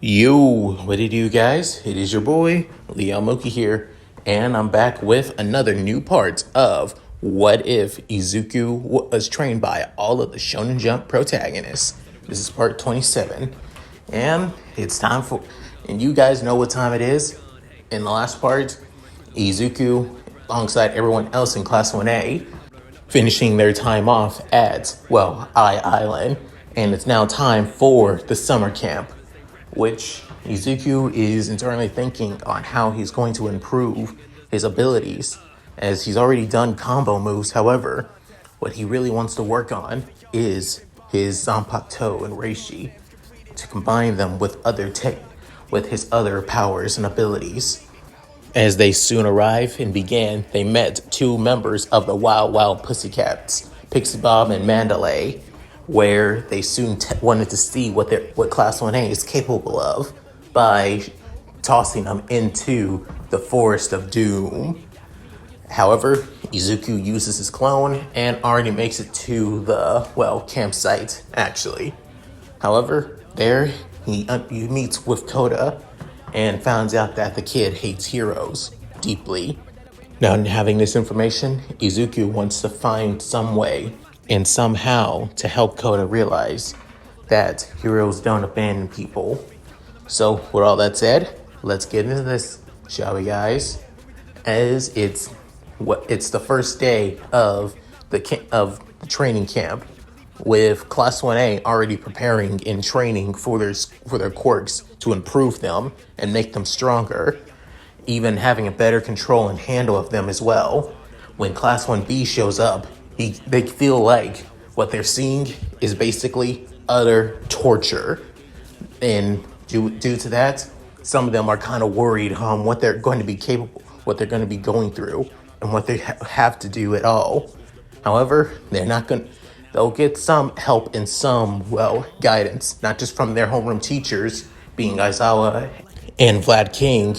Yo, what it do, guys? It is your boy, Leo Moki here, and I'm back with another new part of What If Izuku Was Trained by All of the Shonen Jump Protagonists. This is part 27, and it's time for, and you guys know what time it is. In the last part, Izuku, alongside everyone else in Class 1A, finishing their time off at, Island, and it's now time for the summer camp, which Izuku is internally thinking on how he's going to improve his abilities, as he's already done combo moves. However, what he really wants to work on is his Zanpakuto and Reishi, to combine them with with his other powers and abilities. As they soon arrive and began, they met two members of the Wild Wild Pussycats, Pixie Bob and Mandalay, where they soon wanted to see what Class 1A is capable of by tossing them into the Forest of Doom. However, Izuku uses his clone and already makes it to the, campsite, actually. However, there he meets with Kota and finds out that the kid hates heroes deeply. Now, having this information, Izuku wants to find some way and somehow to help Kota realize that heroes don't abandon people. So, with all that said, let's get into this, shall we, guys? As it's the first day of the training camp, with Class 1A already preparing and training for their quirks to improve them and make them stronger, even having a better control and handle of them as well. When Class 1B shows up, they feel like what they're seeing is basically utter torture. And due to that, some of them are kind of worried what they're going to be capable, what they're going to be going through, and what they have to do at all. However, they'll get some help and some, guidance, not just from their homeroom teachers, being Aizawa and Vlad King,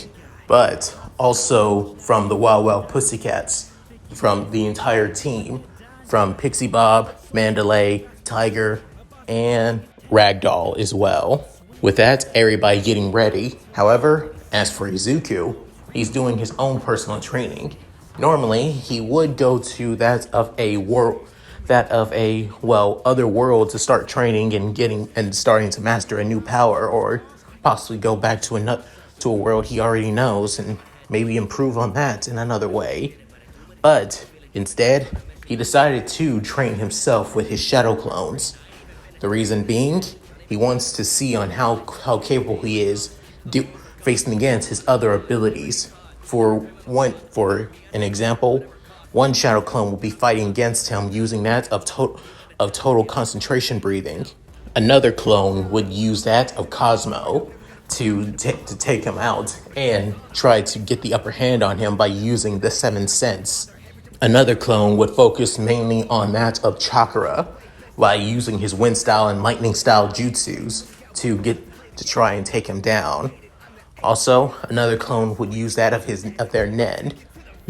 but also from the Wild Wild Pussycats, from the entire team, from Pixie Bob, Mandalay, Tiger, and Ragdoll as well. With that, everybody getting ready. However, as for Izuku, he's doing his own personal training. Normally, he would go to other world to start training and starting to master a new power, or possibly go back to a world he already knows and maybe improve on that in another way. But instead, he decided to train himself with his shadow clones. The reason being, he wants to see on how capable he is facing against his other abilities. For an example, one shadow clone will be fighting against him using that of total concentration breathing. Another clone would use that of Cosmo to take him out and try to get the upper hand on him by using the seven sense. Another clone would focus mainly on that of Chakra by using his wind style and lightning style jutsus to try and take him down. Also, another clone would use that of their Nen,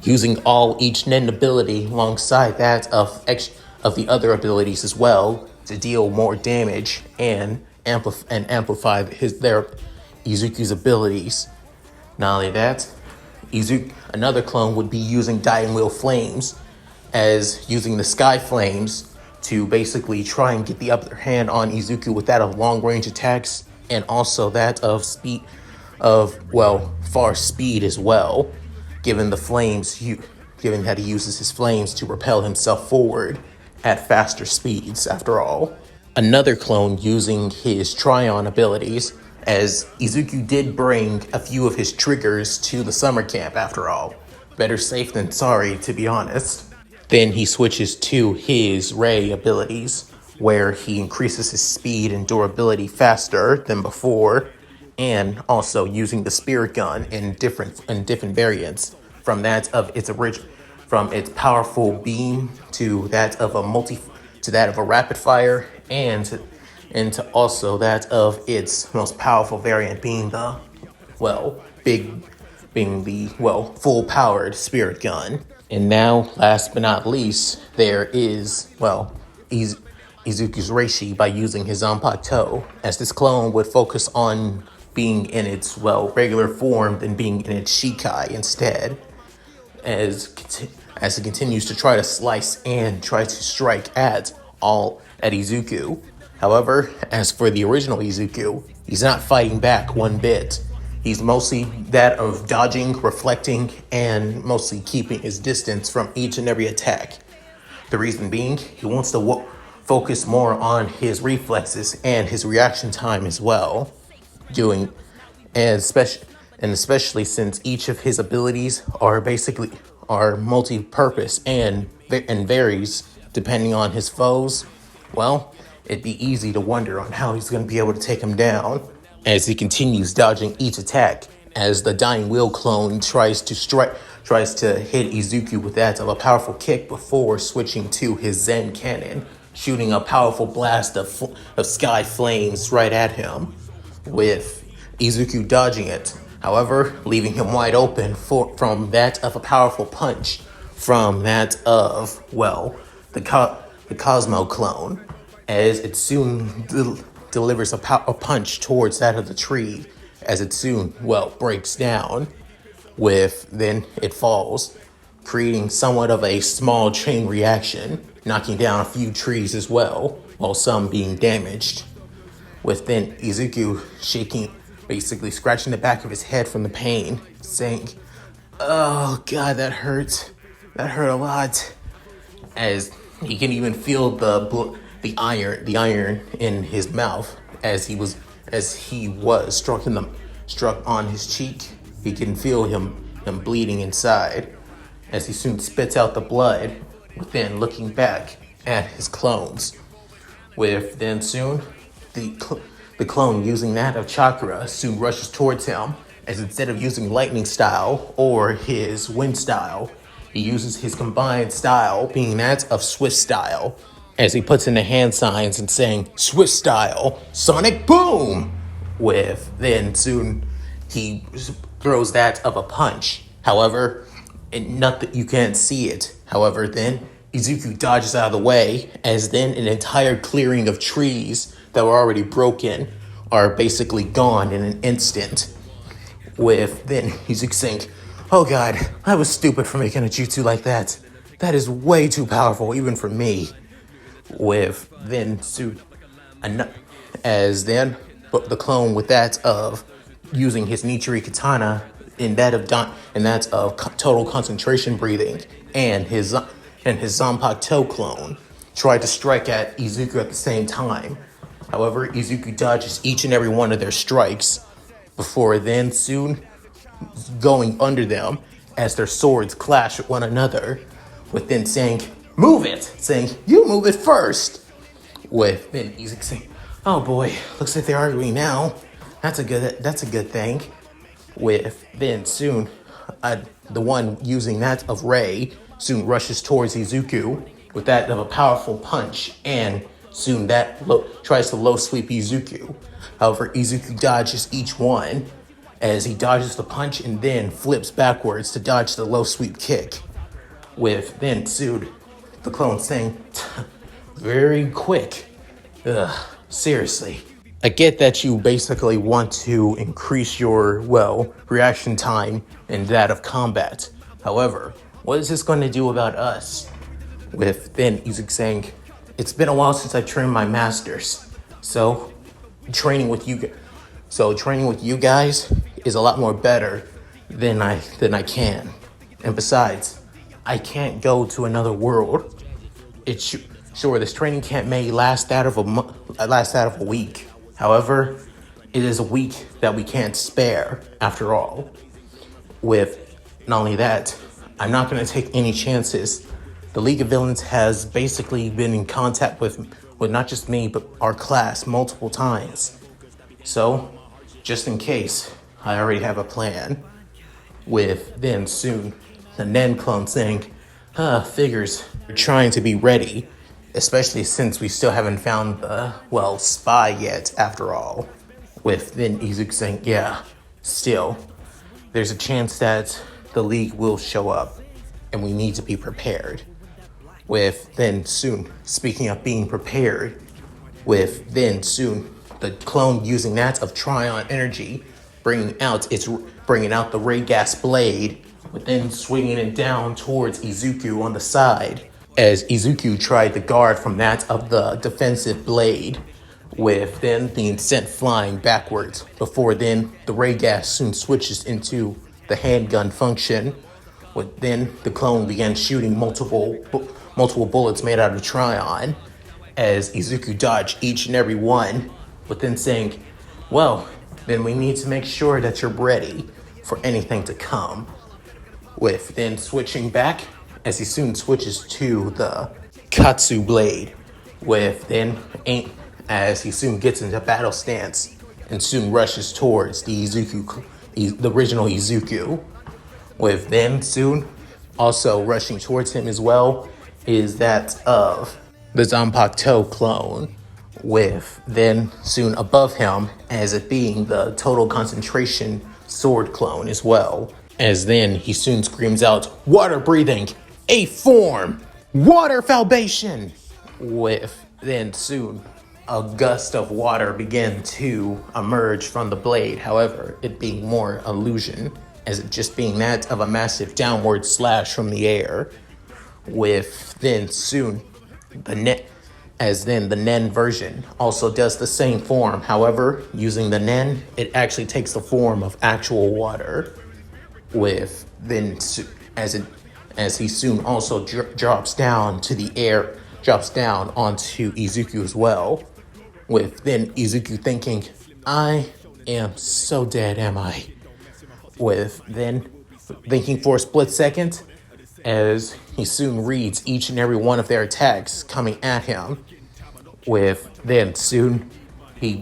using each Nen ability alongside that of the other abilities as well to deal more damage and amplify Izuku's abilities. Not only that, another clone would be using Dying Wheel Flames, as using the Sky Flames to basically try and get the upper hand on Izuku with that of long range attacks, and also that of far speed as well, given that he uses his flames to propel himself forward at faster speeds after all. Another clone using his Tryon abilities, as Izuku did bring a few of his triggers to the summer camp after all. Better safe than sorry, to be honest. Then he switches to his Ray abilities, where he increases his speed and durability faster than before, and also using the Spirit Gun in different variants, from that of its powerful beam to that of a rapid fire, and to also that of its most powerful variant being the full-powered Spirit Gun. And now, last but not least, there is, Izuku's Reishi by using his Zanpakuto, as this clone would focus on being in its, well, regular form than being in its Shikai instead, as as he continues to try to slice and try to strike at Izuku. However, as for the original Izuku, he's not fighting back one bit. He's mostly that of dodging, reflecting, and mostly keeping his distance from each and every attack. The reason being, he wants to focus more on his reflexes and his reaction time as well. Doing, and especially since each of his abilities are multi-purpose and varies depending on his foes. Well, it'd be easy to wonder on how he's going to be able to take him down as he continues dodging each attack, as the Dying Will clone tries to hit Izuku with that of a powerful kick before switching to his Zen cannon, shooting a powerful blast of sky flames right at him, with Izuku dodging it, however, leaving him wide open from that of a powerful punch from that of, well, the Cosmo clone, as it soon delivers a punch towards that of the tree, as it soon, well, breaks down, then it falls, creating somewhat of a small chain reaction, knocking down a few trees as well, while some being damaged, with then Izuku basically scratching the back of his head from the pain, saying, "Oh God, that hurt. That hurt a lot." As he can even feel the iron in his mouth as he was struck on his cheek. He can feel him bleeding inside, as he soon spits out the blood, then looking back at his clones, with then soon the clone using that of chakra soon rushes towards him, as instead of using lightning style or his wind style, he uses his combined style, being that of Swift style, as he puts in the hand signs and saying, "Swift style, sonic boom!" With then soon he throws that of a punch. However, you can't see it. However, then Izuku dodges out of the way, as then an entire clearing of trees that were already broken are basically gone in an instant. With then Izuku saying, "Oh God, I was stupid for making a jutsu like that. That is way too powerful even for me." With then the clone with that of using his Nichiri katana in that of total concentration breathing, and his Zanpakuto clone tried to strike at Izuku at the same time. However, Izuku dodges each and every one of their strikes before then soon going under them as their swords clash with one another, with then saying, "Move it!" saying, "You move it first!" With then Izuku saying, "Oh boy, looks like they're arguing now. That's a good thing." With then soon the one using that of Rei soon rushes towards Izuku with that of a powerful punch, and soon that tries to low sweep Izuku. However, Izuku dodges each one, as he dodges the punch and then flips backwards to dodge the low sweep kick. With then soon the clone saying, "Very quick. Ugh, seriously. I get that you basically want to increase your, reaction time and that of combat. However, what is this going to do about us?" With then Izuku saying, "It's been a while since I trained my masters. So training with you guys is a lot more better than I can. And besides, I can't go to another world. Sure, this training camp may last out of a week. However, it is a week that we can't spare after all. With not only that, I'm not going to take any chances. The League of Villains has basically been in contact with not just me, but our class multiple times. So, just in case, I already have a plan." With then soon the Nen clone saying, "Figures, we're trying to be ready, especially since we still haven't found the, spy yet after all." With then Izuku saying, "Yeah, still, there's a chance that the League will show up, and we need to be prepared." With then soon, speaking of being prepared, with then soon the clone using that of Tryon energy, bringing out the ray gas blade, but then swinging it down towards Izuku on the side, as Izuku tried to guard from that of the defensive blade, with then being sent flying backwards. Before then, the ray gas soon switches into the handgun function. With then the clone began shooting multiple bullets made out of Tryon, as Izuku dodged each and every one, but then saying, well, then we need to make sure that you're ready for anything to come. With then switching back, as he soon switches to the Katsu blade, with then as he soon gets into battle stance and soon rushes towards the original Izuku. With then soon also rushing towards him as well is that of the Zanpakuto clone, with then soon above him as it being the total concentration sword clone as well. As then he soon screams out, water breathing, a form, water falbation! With then soon a gust of water began to emerge from the blade, however, it being more illusion, as it just being that of a massive downward slash from the air. With then soon the Nen version also does the same form. However, using the Nen, it actually takes the form of actual water. With then as he soon also drops down to the air, drops down onto Izuku as well. With then Izuku thinking, I am so dead, am I? With then thinking for a split second, as he soon reads each and every one of their attacks coming at him. With then soon he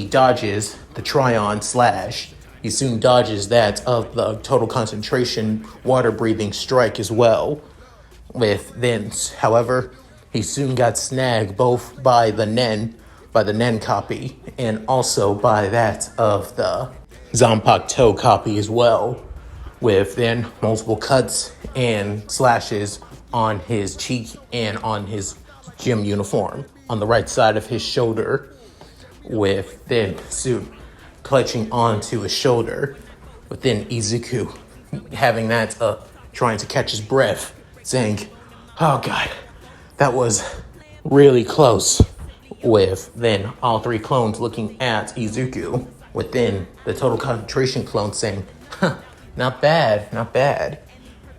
dodges the Tryon slash. He soon dodges that of the total concentration water breathing strike as well. With then, however, he soon got snagged both by the Nen copy and also by that of the Zanpakuto copy as well. With then multiple cuts and slashes on his cheek and on his gym uniform on the right side of his shoulder. With then soon clutching onto his shoulder. With then Izuku having that trying to catch his breath, saying, oh god, that was really close. With then all three clones looking at Izuku, within the total concentration clone saying, huh, not bad, not bad.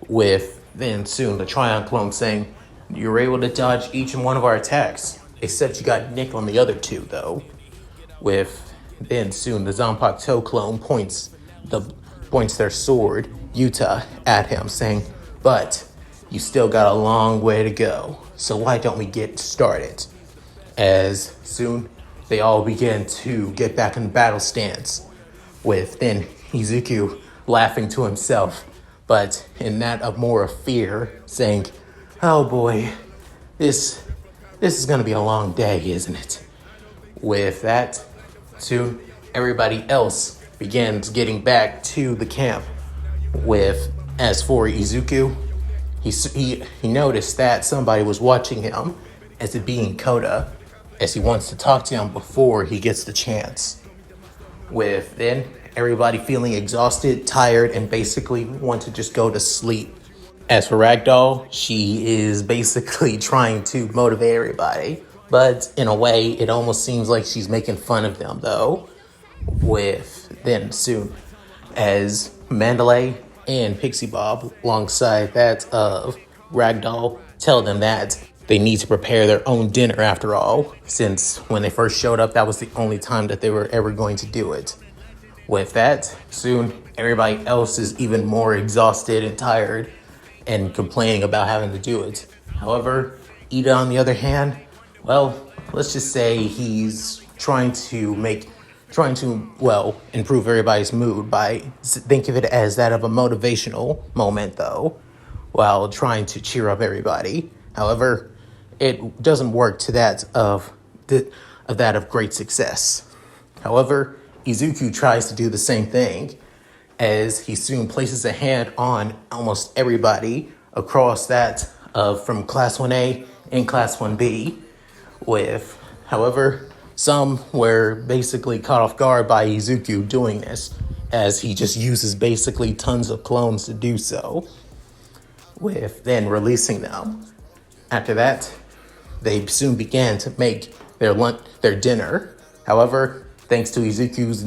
With then soon the Tryon clone saying, you were able to dodge each and one of our attacks, except you got nicked on the other two though. With then soon the Zanpakuto clone points their sword, Yuta, at him saying, but you still got a long way to go, so why don't we get started? As soon they all begin to get back in battle stance, with then Izuku laughing to himself, but in that of more of fear, saying, oh boy, this is gonna be a long day, isn't it? With that, soon everybody else begins getting back to the camp. With, as for Izuku, he noticed that somebody was watching him, as it being Kota, as he wants to talk to him before he gets the chance. With then everybody feeling exhausted, tired, and basically want to just go to sleep. As for Ragdoll, she is basically trying to motivate everybody, but in a way, it almost seems like she's making fun of them though. With then soon, as Mandalay and Pixie Bob, alongside that of Ragdoll, tell them that they need to prepare their own dinner after all, since when they first showed up, that was the only time that they were ever going to do it. With that, soon everybody else is even more exhausted and tired and complaining about having to do it. However, Ida, on the other hand, well, let's just say he's trying to improve everybody's mood by think of it as that of a motivational moment though, while trying to cheer up everybody. However, it doesn't work to that of great success. However, Izuku tries to do the same thing, as he soon places a hand on almost everybody across that from Class 1A and Class 1B. However, Some were basically caught off guard by Izuku doing this, as he just uses basically tons of clones to do so, with then releasing them. After that, they soon began to make their dinner. However, thanks to Izuku's,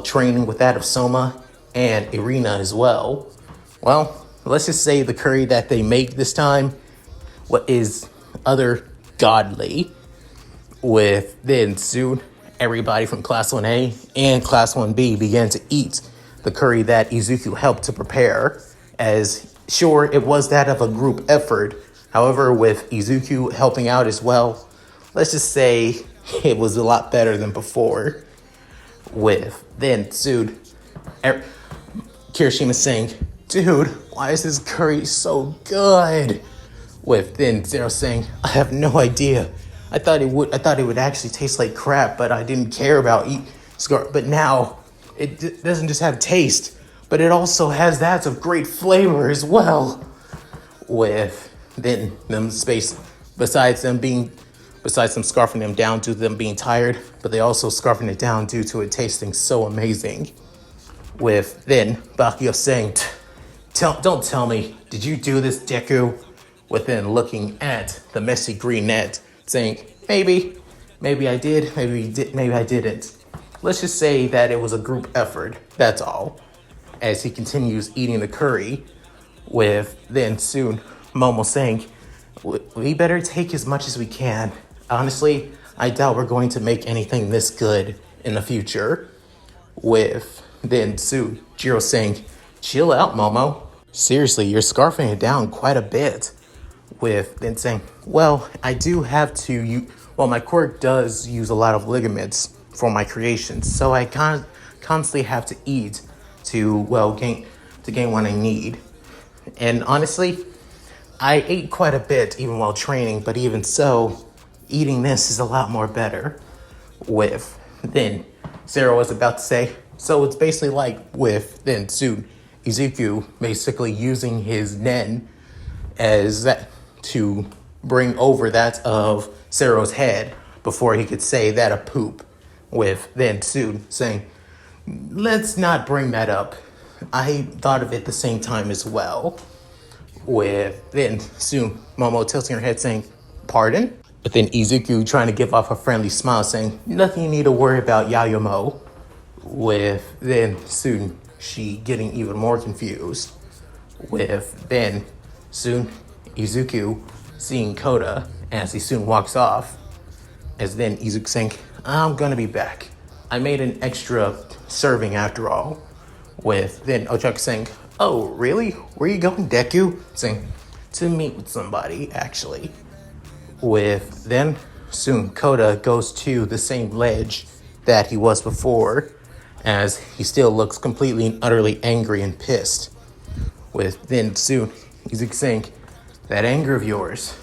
training with that of Soma and Irina as well, let's just say the curry that they make this time what is other godly, with then soon everybody from Class 1A and Class 1B began to eat the curry that Izuku helped to prepare, as sure, it was that of a group effort. However, with Izuku helping out as well, let's just say it was a lot better than before. With then soon Kirishima saying, "Dude, why is this curry so good?" With then Zero saying, "I have no idea. I thought it would actually taste like crap, but I didn't care about but now it doesn't just have taste, but it also has that of great flavor as well." With then them space besides them scarfing them down due to them being tired, but they also scarfing it down due to it tasting so amazing. With then Bakio saying, Don't tell me, did you do this, Deku?" With then looking at the messy green net, saying, maybe I did, maybe I didn't. Let's just say that it was a group effort, that's all. As he continues eating the curry, with then soon Momo saying, "We better take as much as we can. Honestly, I doubt we're going to make anything this good in the future." With then soon Jiro saying, "Chill out, Momo. Seriously, you're scarfing it down quite a bit." With then saying, "I do have to my quirk does use a lot of ligaments for my creations, so I constantly have to eat to gain what I need. And honestly, I ate quite a bit even while training, but even so, eating this is a lot more better." With then Zero was about to say, so it's basically like with then soon Izuku basically using his nen as that to bring over that of Zero's head before he could say that a poop. With then soon saying, "Let's not bring that up. I thought of it the same time as well." With then soon Momo tilting her head saying, "Pardon?" But then Izuku trying to give off a friendly smile saying, "Nothing you need to worry about, Yaoyamo." With then soon she getting even more confused. With then soon Izuku seeing Kota as he soon walks off. As then Izuku saying, "I'm gonna be back. I made an extra serving after all." With then Ochako saying, "Oh, really? Where are you going, Deku?" Saying, "To meet with somebody, actually." With then soon Kota goes to the same ledge that he was before, as he still looks completely and utterly angry and pissed. With then soon Izuku saying, "That anger of yours,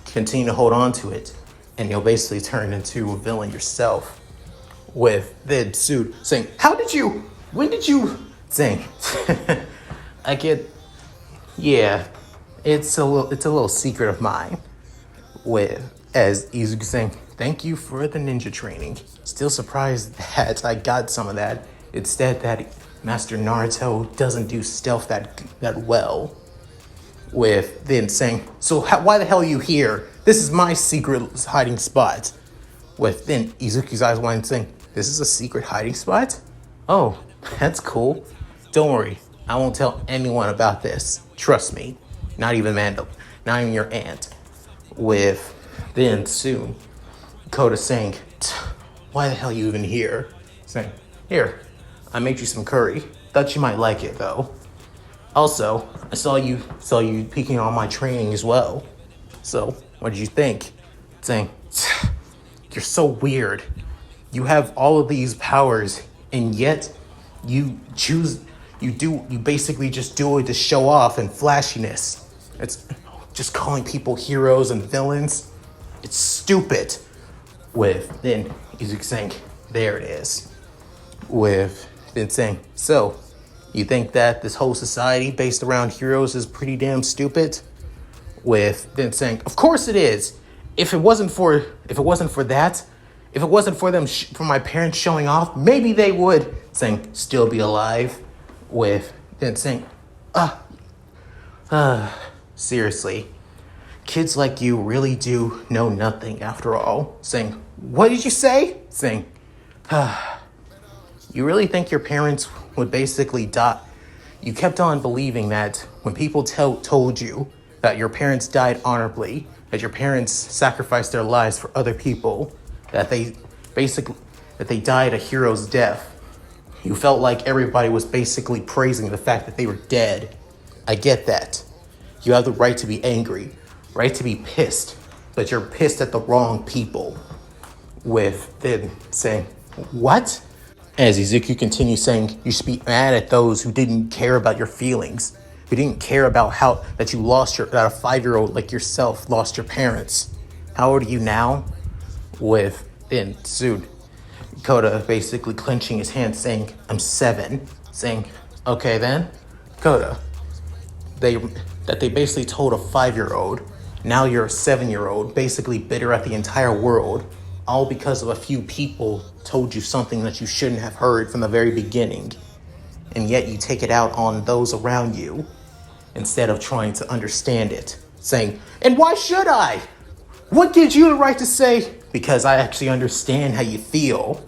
continue to hold on to it, and you'll basically turn into a villain yourself." With then soon saying, when did you saying, it's a little secret of mine. With as Izuku saying, "Thank you for the ninja training. Still surprised that I got some of that. Instead that Master Naruto doesn't do stealth that well." With then saying, "So why the hell are you here? This is my secret hiding spot." With then Izuku's eyes wide saying, "This is a secret hiding spot? Oh, that's cool. Don't worry, I won't tell anyone about this. Trust me. Not even Mandel, not even your aunt." With then soon Kota saying, "Why the hell are you even here?" Saying, "Here, I made you some curry. Thought you might like it though. Also, I saw you peeking on my training as well. So, what did you think?" Saying, "You're so weird. You have all of these powers, and yet you basically just do it to show off and flashiness. It's just calling people heroes and villains. It's stupid." With then Izuku saying, "There it is." With then saying, "So, you think that this whole society based around heroes is pretty damn stupid?" With then saying, "Of course it is. If it wasn't for that, if it wasn't for them, for my parents showing off, maybe they would, saying, still be alive, with then saying, seriously, kids like you really do know nothing after all. Saying, what did you say? Saying, you really think your parents would basically die? You kept on believing that when people told you that your parents died honorably, that your parents sacrificed their lives for other people, that they died a hero's death, you felt like everybody was basically praising the fact that they were dead. I get that. You have the right to be angry, right to be pissed, but you're pissed at the wrong people. With them saying, what? As Izuku continues saying, you should be mad at those who didn't care about your feelings, who didn't care about how that you lost that a 5-year-old like yourself lost your parents. How old are you now? With then soon, Kota basically clenching his hand, saying, I'm 7. Saying, okay then, Kota, they basically told a 5-year-old, now you're a 7-year-old, basically bitter at the entire world, all because of a few people told you something that you shouldn't have heard from the very beginning. And yet you take it out on those around you instead of trying to understand it. Saying, and why should I? What gives you the right to say? Because I actually understand how you feel.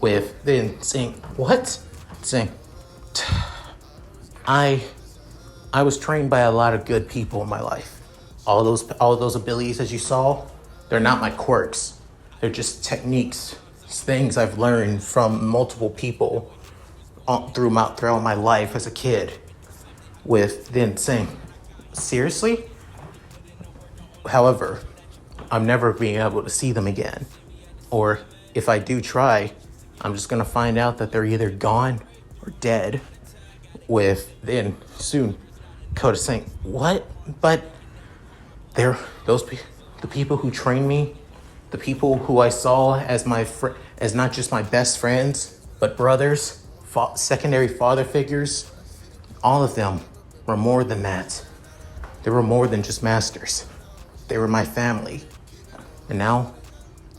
With then saying, what? Saying, I was trained by a lot of good people in my life. All those abilities that you saw, they're not my quirks. They're just techniques, things I've learned from multiple people throughout my life as a kid. With then saying, seriously? However, I'm never being able to see them again. Or if I do try, I'm just gonna find out that they're either gone or dead. With then soon, Kota saying, what? But they're the people who trained me, the people who I saw as as not just my best friends, but brothers, secondary father figures, all of them were more than that. They were more than just masters. They were my family. And now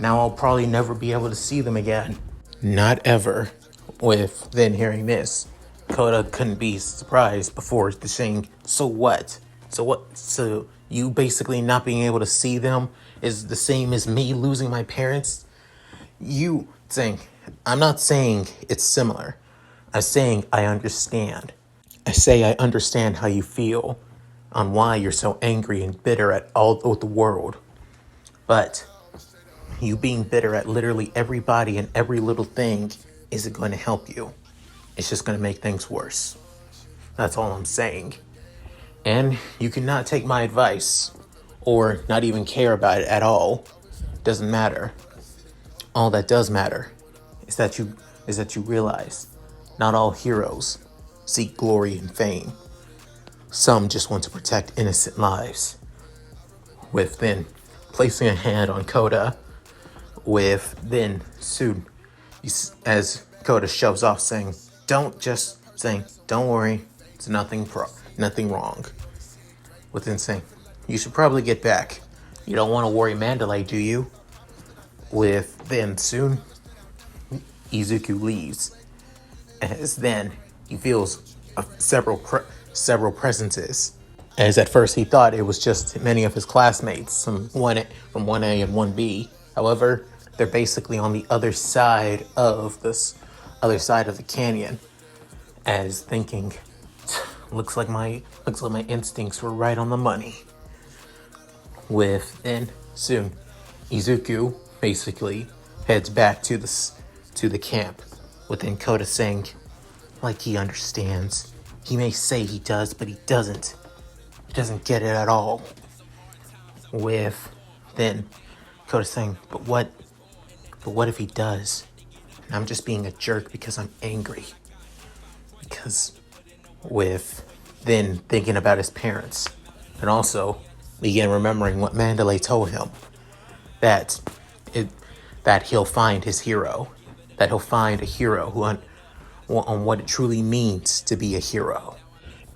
I'll probably never be able to see them again. Not ever. With then hearing this, Kota couldn't be surprised before saying, so what? So what? So you basically not being able to see them is the same as me losing my parents? You saying, I'm not saying it's similar. I'm saying I understand. I say I understand how you feel on why you're so angry and bitter at all with the world. But you being bitter at literally everybody and every little thing isn't going to help you. It's just going to make things worse. That's all I'm saying. And you cannot take my advice or not even care about it at all. Doesn't matter. All that does matter is that you realize not all heroes seek glory and fame. Some just want to protect innocent lives. With then placing a hand on Kota, with then soon, as Kota shoves off, saying, don't worry, it's nothing wrong. With then saying, you should probably get back. You don't want to worry Mandalay, do you? With then soon, Izuku leaves. As then he feels several presences. As at first he thought it was just many of his classmates from 1A and 1B. However, they're basically on the other side of the canyon. As thinking, looks like my instincts were right on the money. With then soon, Izuku basically heads back to the camp. With then Kota saying, like he understands. He may say he does, but he doesn't. He doesn't get it at all. With then Kota saying, but what if he does? And I'm just being a jerk because I'm angry. Because with then thinking about his parents, and also began remembering what Mandalay told him, that he'll find his hero, that he'll find a hero who on what it truly means to be a hero.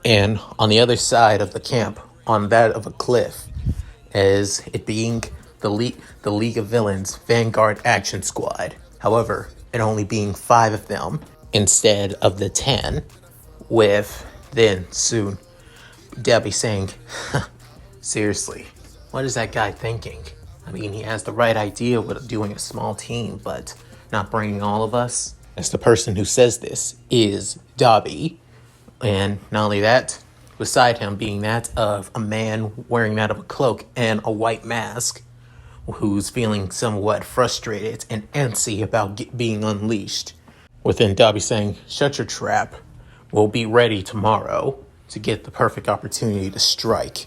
And on the other side of the camp, on that of a cliff, as it being the League of Villains Vanguard Action Squad. However, it only being 5 of them instead of the 10, with then soon Debbie saying, seriously, what is that guy thinking? I mean, he has the right idea with doing a small team, but not bringing all of us. As the person who says this is Dobby. And not only that, beside him being that of a man wearing that of a cloak and a white mask, who's feeling somewhat frustrated and antsy about being unleashed. Within Dobby saying, shut your trap. We'll be ready tomorrow to get the perfect opportunity to strike.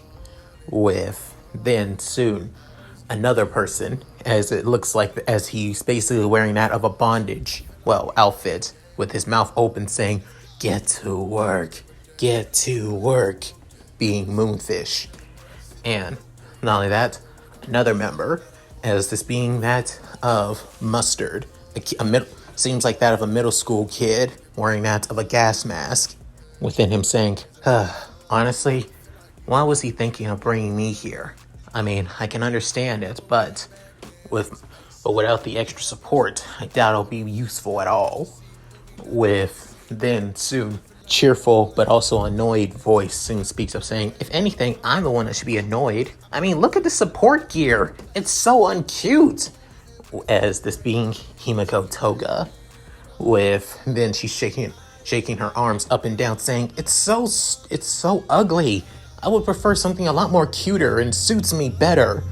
With then soon another person, as it looks like, as he's basically wearing that of a bondage, outfit, with his mouth open saying, get to work, being Moonfish. And not only that, another member, as this being that of Mustard, seems like that of a middle school kid wearing that of a gas mask, within him saying, honestly, why was he thinking of bringing me here? I mean, I can understand it, but without the extra support, I doubt it'll be useful at all. With then soon cheerful but also annoyed voice soon speaks up saying, if anything, I'm the one that should be annoyed. I mean, look at the support gear. It's so uncute. As this being Himiko Toga, with then she's shaking her arms up and down saying, it's so ugly. I would prefer something a lot more cuter and suits me better.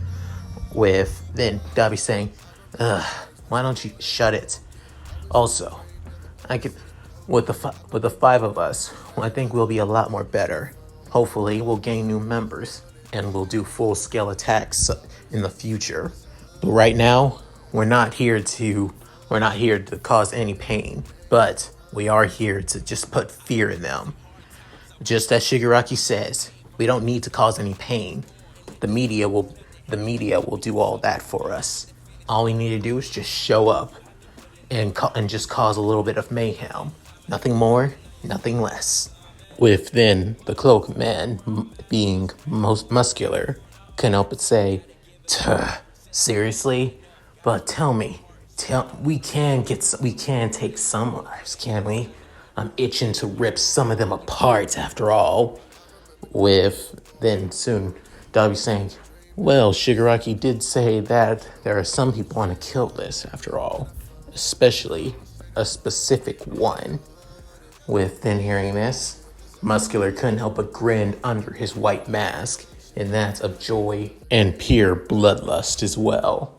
With then Dobby saying, why don't you shut it? Also, I could, with the 5 of us, I think we'll be a lot more better. Hopefully, we'll gain new members and we'll do full-scale attacks in the future. But right now, we're not here to cause any pain, but we are here to just put fear in them. Just as Shigaraki says, we don't need to cause any pain. The media will do all that for us. All we need to do is just show up and just cause a little bit of mayhem. Nothing more, nothing less. With then the cloak man being most muscular, couldn't help but say, seriously? But tell me, we can take some lives, can we? I'm itching to rip some of them apart after all. With then soon Dobby saying, well, Shigaraki did say that there are some people on a kill list after all, especially a specific one. With then hearing this, Muscular couldn't help but grin under his white mask, and that of joy and pure bloodlust as well.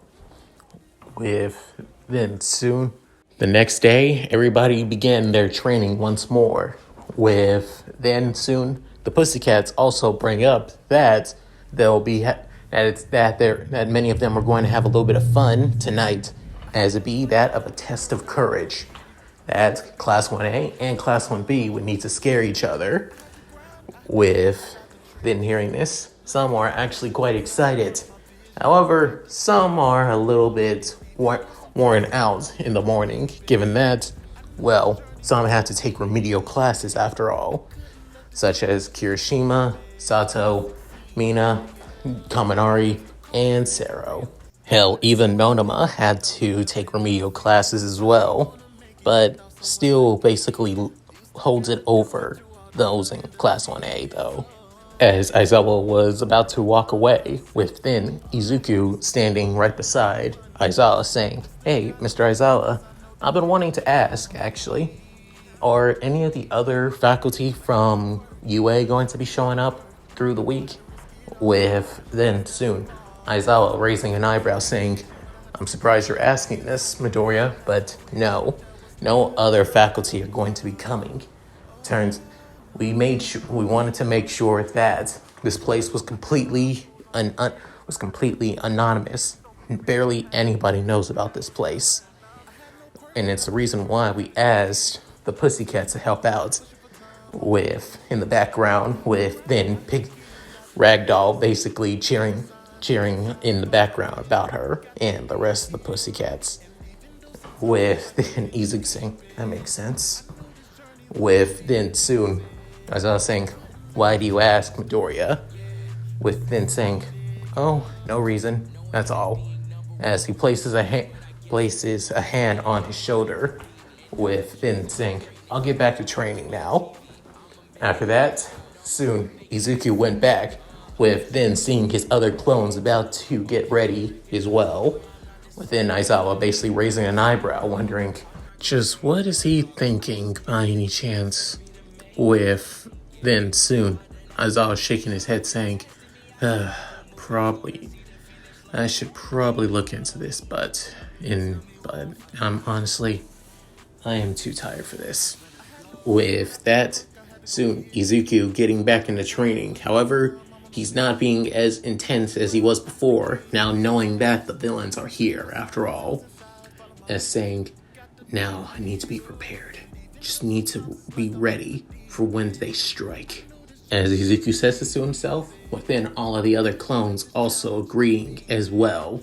With then soon, the next day, everybody began their training once more. With then soon, the Pussycats also bring up that that many of them are going to have a little bit of fun tonight, as it be that of a test of courage. That Class 1A and Class 1B would need to scare each other. With then hearing this, some are actually quite excited. However, some are a little bit worn out in the morning, given that, some have to take remedial classes after all, such as Kirishima, Sato, Mina, Kaminari, and Sero. Hell, even Monoma had to take remedial classes as well, but still basically holds it over those in Class 1A though. As Aizawa was about to walk away, with then Izuku standing right beside Aizawa saying, hey, Mr. Aizawa, I've been wanting to ask, actually, are any of the other faculty from UA going to be showing up through the week? With then soon Aizawa raising an eyebrow saying, I'm surprised you're asking this, Midoriya, but no other faculty are going to be coming. We wanted to make sure that this place was completely anonymous. Barely anybody knows about this place. And it's the reason why we asked the Pussycats to help out in the background, with then Ragdoll basically cheering in the background about her and the rest of the Pussycats. With then Izuku saying, that makes sense. With then soon, as I was saying, why do you ask, Midoriya? With then saying, oh, no reason. That's all. As he places a hand on his shoulder, with then saying, "I'll get back to training now." After that, soon Izuku went back, with then seeing his other clones about to get ready as well. With then Aizawa basically raising an eyebrow, wondering, just what is he thinking by any chance? With then soon Aizawa shaking his head, saying, probably. I should probably look into this, but honestly, I am too tired for this. With that, soon Izuku getting back into training. However, he's not being as intense as he was before, now knowing that the villains are here after all. As saying, now I need to be prepared. Just need to be ready for when they strike. As Izuku says this to himself, within all of the other clones also agreeing as well,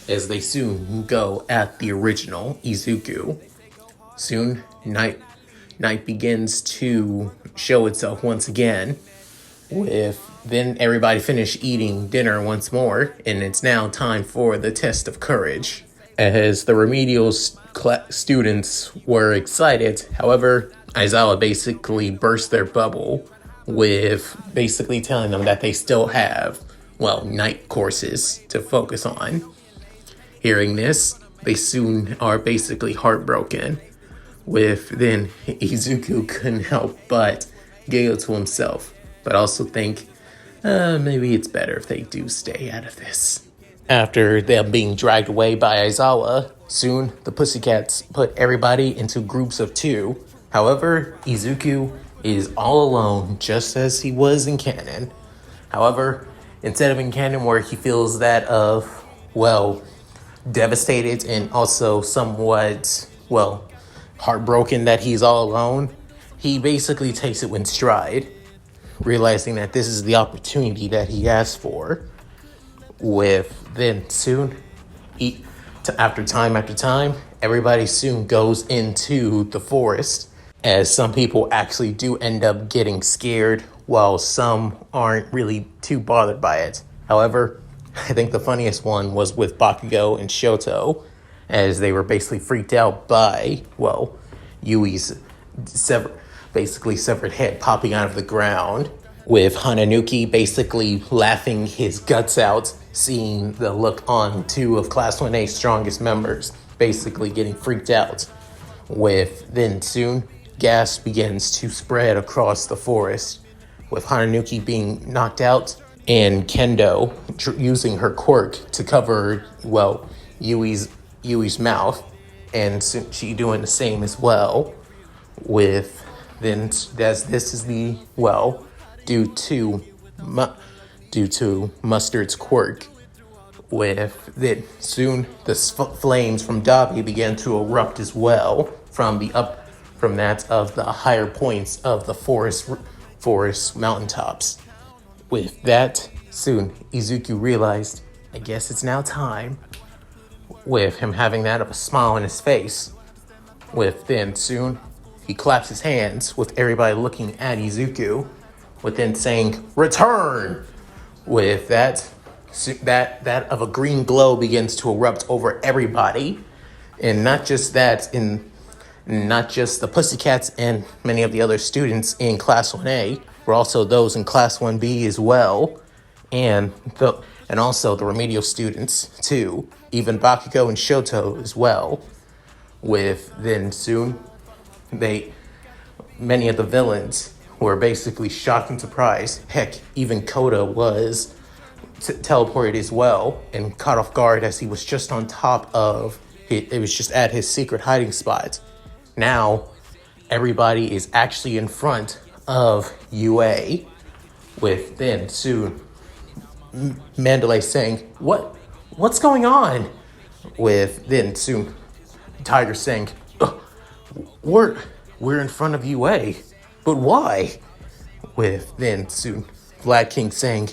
as they soon go at the original Izuku. Soon, night begins to show itself once again, with then everybody finish eating dinner once more, and it's now time for the test of courage. As the remedial students were excited, however, Aizawa basically burst their bubble, with basically telling them that they still have, night courses to focus on. Hearing this, they soon are basically heartbroken, with then Izuku couldn't help but giggle to himself, but also think, maybe it's better if they do stay out of this. After them being dragged away by Aizawa, soon the Pussycats put everybody into groups of 2. However, Izuku is all alone, just as he was in canon. However, instead of in canon where he feels that of, devastated and also somewhat, heartbroken that he's all alone, he basically takes it in stride, realizing that this is the opportunity that he asked for. With then soon, after time, everybody soon goes into the forest, as some people actually do end up getting scared, while some aren't really too bothered by it. However, I think the funniest one was with Bakugo and Shoto, as they were basically freaked out by, Yui's severed head popping out of the ground, with Hananuki basically laughing his guts out, seeing the look on 2 of Class 1A's strongest members basically getting freaked out. With then soon, gas begins to spread across the forest, with Hananuki being knocked out and Kendo using her quirk to cover, Yui's mouth, and she doing the same as well. With then, as this is the, due to Mustard's quirk, with then soon the flames from Dabi began to erupt as well from that of the higher points of the forest mountaintops. With that, soon Izuku realized, I guess it's now time, with him having that of a smile on his face. With then soon, he claps his hands, with everybody looking at Izuku, with then saying, "Return!" With that of a green glow begins to erupt over everybody, and not just that, not just the Pussycats and many of the other students in Class 1A, but also those in Class 1B as well, and also the remedial students too, even Bakugo and Shoto as well. With then soon, many of the villains were basically shocked and surprised. Heck, even Kota was teleported as well and caught off guard, as he was just on top of it was just at his secret hiding spot. Now, everybody is actually in front of UA, with then soon Mandalay saying, What's going on?" With then soon Tiger saying, We're in front of UA, but why?" With then soon Black King saying,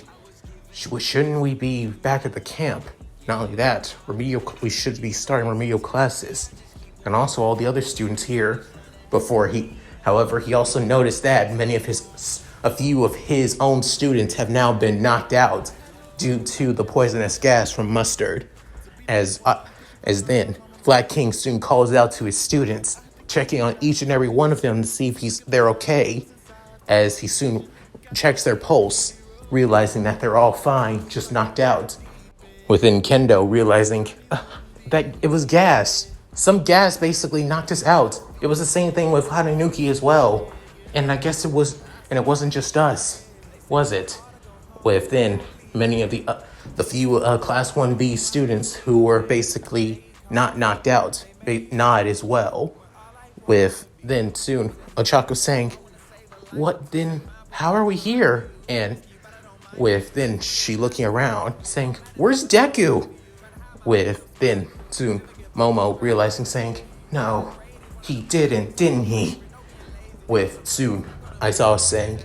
Shouldn't we be back at the camp? Not only that, we should be starting remedial classes. And also all the other students here however, he also noticed that a few of his own students have now been knocked out, due to the poisonous gas from mustard. As then, Black King soon calls out to his students, checking on each and every one of them to see if they're okay, as he soon checks their pulse, realizing that they're all fine, just knocked out. Within Kendo realizing that it was gas. Some gas basically knocked us out. It was the same thing with Hananuki as well. And I guess it wasn't just us, was it? With then many of the few Class 1B students who were basically not knocked out, they nod as well. With then soon Ochako saying, "What then? How are we here?" And with then she looking around saying, "Where's Deku?" With then soon Momo realizing saying, "No, he didn't he?" With soon Aizawa saying,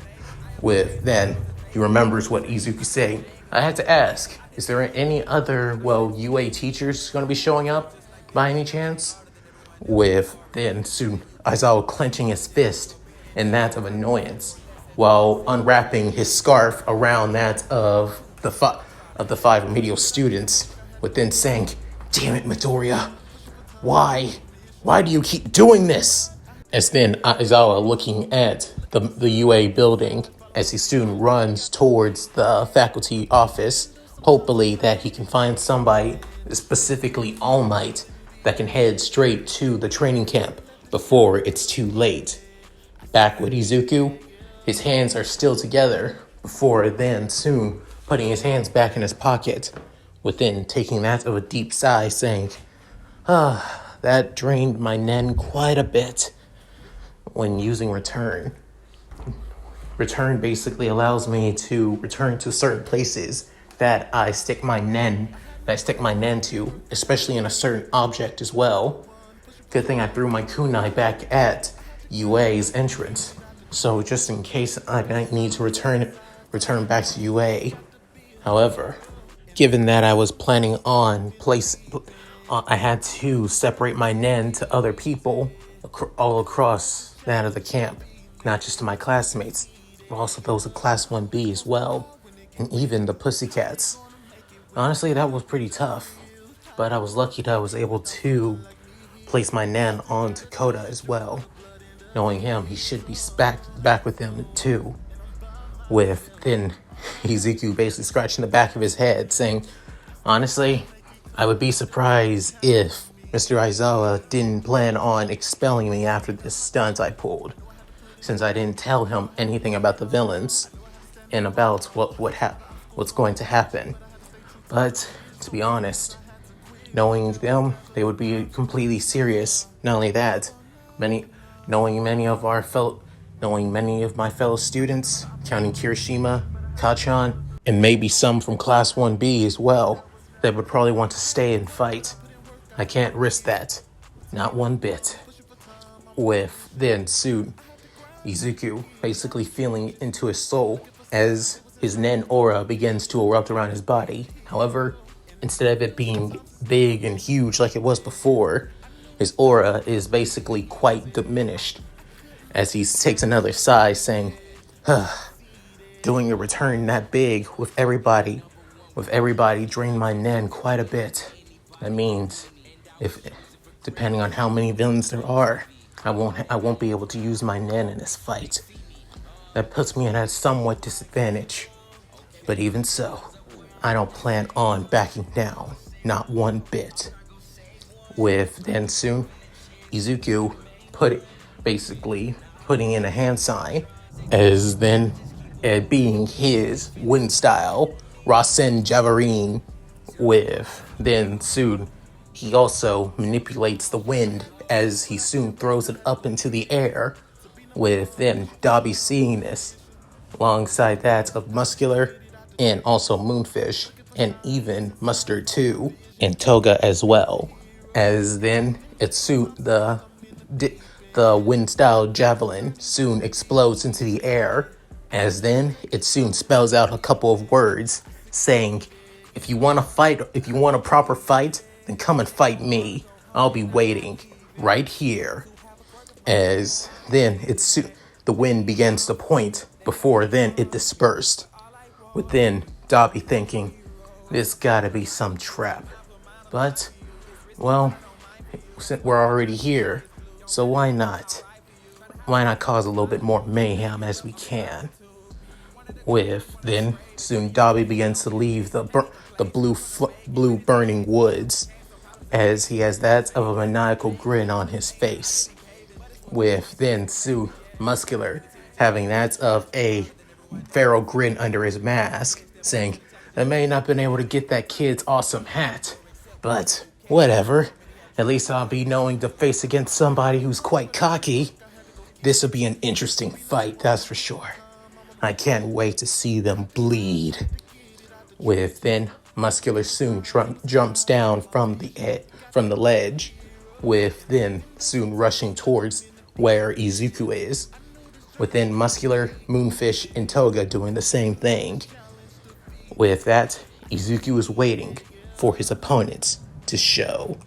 with then he remembers what Izuku saying. I had to ask, is there any other, UA teachers going to be showing up by any chance? With then soon Aizawa clenching his fist in that of annoyance, while unwrapping his scarf around that of the five remedial students, with then saying, "Damn it, Midoriya, why do you keep doing this?" As then Aizawa looking at the UA building as he soon runs towards the faculty office, hopefully that he can find somebody, specifically All Might, that can head straight to the training camp before it's too late. Back with Izuku, his hands are still together before then soon putting his hands back in his pocket, within taking that of a deep sigh, saying, that drained my nen quite a bit when using return. Return basically allows me to return to certain places that I stick my nen to, especially in a certain object as well. Good thing I threw my kunai back at UA's entrance, so just in case I might need to return back to UA. However, given that I was planning on I had to separate my nen to other people all across that of the camp, not just to my classmates, but also those of Class 1B as well, and even the Pussycats. Honestly, that was pretty tough, but I was lucky that I was able to place my nen onto Kota as well. Knowing him, he should be back with him too. With then Izuku basically scratching the back of his head, saying, "Honestly, I would be surprised if Mr. Aizawa didn't plan on expelling me after this stunt I pulled, since I didn't tell him anything about the villains and about what's going to happen. But to be honest, knowing them, they would be completely serious. Not only that, knowing many of my fellow students, counting Kirishima, Kachan, and maybe some from Class 1B as well, that would probably want to stay and fight. I can't risk that, not one bit." With then soon Izuku basically feeling into his soul as his nen aura begins to erupt around his body. However, instead of it being big and huge like it was before, his aura is basically quite diminished as he takes another sigh, saying, "Doing a return that big with everybody drained my nen quite a bit. That means depending on how many villains there are, I won't be able to use my nen in this fight. That puts me at a somewhat disadvantage. But even so, I don't plan on backing down, not one bit." With then soon Izuku basically putting in a hand sign, as then being his wind style Rasen Javarine. With then soon he also manipulates the wind as he soon throws it up into the air, with then Dabi seeing this, alongside that of Muscular and also Moonfish, and even Mustard too, and Toga as well. As then the wind style javelin soon explodes into the air, as then it soon spells out a couple of words saying, if you want a proper fight, then come and fight me. I'll be waiting right here." As then the wind begins to point before then it dispersed. With then Dabi thinking, this gotta be some trap. But, well, since we're already here, so why not? Why not cause a little bit more mayhem as we can? Then soon Dobby begins to leave the blue burning woods, as he has that of a maniacal grin on his face. With then Sue Muscular having that of a feral grin under his mask, saying, "I may not have been able to get that kid's awesome hat, but whatever. At least I'll be knowing to face against somebody who's quite cocky. This will be an interesting fight, that's for sure. I can't wait to see them bleed." With then Muscular soon jumps down from the ledge, with then soon rushing towards where Izuku is. Within Muscular, Moonfish, and Toga doing the same thing. With that, Izuku is waiting for his opponents to show.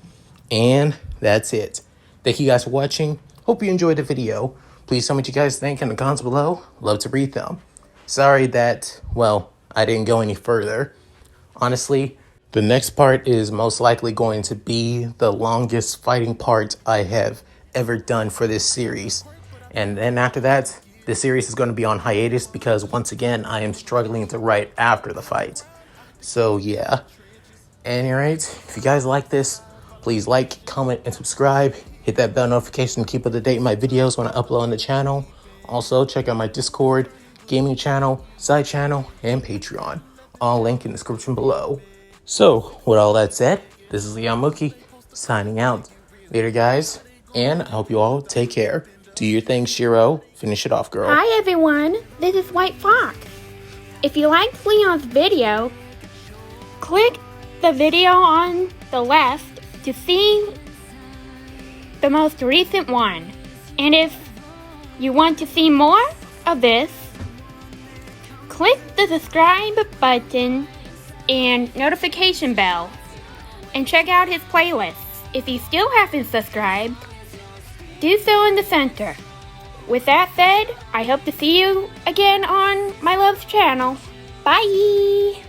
And that's it. Thank you guys for watching. Hope you enjoyed the video. Please tell me what you guys think in the comments below. Love to read them. Sorry that, well, I didn't go any further. Honestly, the next part is most likely going to be the longest fighting part I have ever done for this series. And then after that, the series is going to be on hiatus because once again, I am struggling to write after the fight. So yeah. Anyway, if you guys like this, please like, comment, and subscribe. Hit that bell notification to keep up to date with my videos when I upload on the channel. Also, check out my Discord, gaming channel, side channel, and Patreon. All linked in the description below. So, with all that said, this is Leon signing out. Later, guys, and I hope you all take care. Do your thing, Shiro. Finish it off, girl. Hi, everyone. This is White Fox. If you liked Leon's video, click the video on the left to see the most recent one. And if you want to see more of this, click the subscribe button and notification bell and check out his playlists. If you still haven't subscribed, do so in the center. With that said, I hope to see you again on my love's channel. Bye!